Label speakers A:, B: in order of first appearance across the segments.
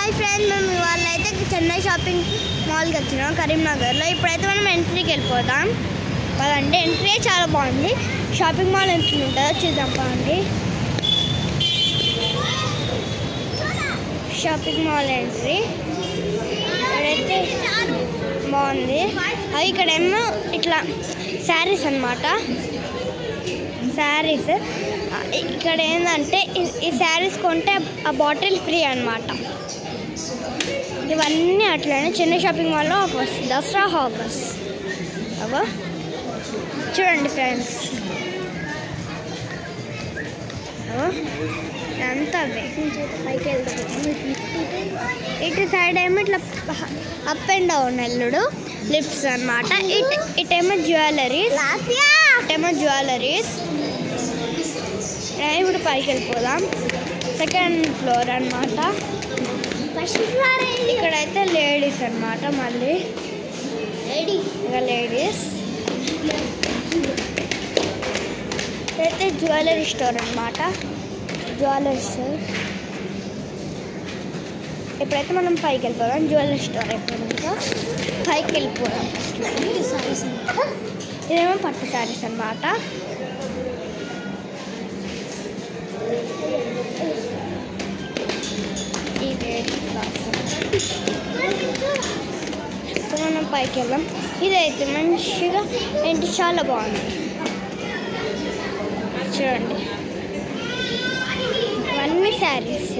A: Hi friends, మేము ఇవాళ అయితే చెన్నై షాపింగ్ మాల్కి వచ్చినాం కరీంనగర్లో. ఇప్పుడైతే మనం ఎంట్రీకి వెళ్ళిపోతాం కదండి. ఎంట్రీ చాలా బాగుంది. షాపింగ్ మాల్ ఎంట్రీ ఉంటుందో చూద్దాం పదండి. షాపింగ్ మాల్ ఎంట్రీ ఇక్కడైతే బాగుంది. అవి ఇక్కడేమో ఇట్లా శారీస్ అన్నమాట. శారీస్ ఇక్కడ ఏంటంటే ఈ శారీస్ కొంటే ఆ బాటిల్ ఫ్రీ అన్నమాట. ఇవన్నీ అట్లనే చెన్నై షాపింగ్ మాల్లో ఆఫర్స్, దసరా ఆఫర్స్. అవో చూడండి ఫ్రెండ్స్, అంతా అవే. పైకి వెళ్తాం. ఇటు సైడ్ ఏమో ఇట్లా అప్ అండ్ డౌన్ ఎల్లుడు లిఫ్ట్స్ అన్నమాట. ఇటేమో జ్యువెలరీస్, ఇప్పుడు పైకి వెళ్ళిపోదాం. సెకండ్ ఫ్లోర్ అన్నమాట. ఇక్కడైతే లేడీస్ అన్నమాట. మళ్ళీ ఇక లేడీస్ అయితే జ్యువెలరీ స్టోర్ అన్నమాట. జ్యువెలరీ స్టోర్ ఇప్పుడైతే మనం పైకి వెళ్ళిపోదాం. జ్యువెలరీ స్టోర్ అయిపోయాక పైకి వెళ్ళిపోదాం. ఇదేమో పట్టు శారీస్ అన్నమాట. మనం పైకి వెళ్ళాం. ఇదైతే మంచిగా ఏంటి చాలా బాగుంది. చూడండి ఇవన్నీ శారీస్.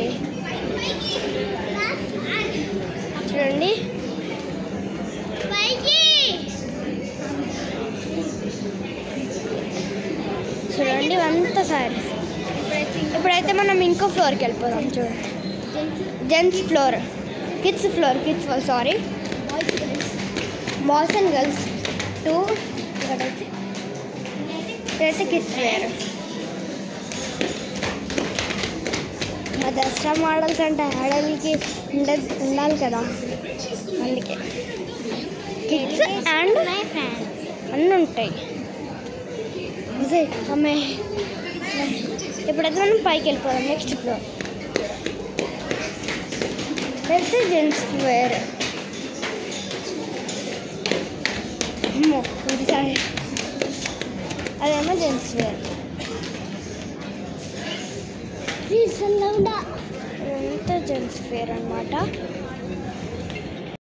A: చూడండి చూడండి ఇవంతా శారీస్. ఇప్పుడైతే మనం ఇంకో ఫ్లోర్కి వెళ్ళిపోదాం. చూడండి gents floor, kids floor, sorry boys and girls two. ఇక్కడైతే కిడ్స్ వేర్. మా దసరా మోడల్స్ అంటే ఆడలకి ఉండాలి కదా, అందుకే కిడ్స్ అండ్ అన్నీ ఉంటాయి. అమ్మే ఇప్పుడైతే మనం పైకి వెళ్ళిపోదాం. నెక్స్ట్ ఫ్లోర్ అయితే జెంట్స్ వేర్. అదేమో జెంట్స్ వేర్. ఇదంతా జెంట్స్ వేర్ అన్నమాట.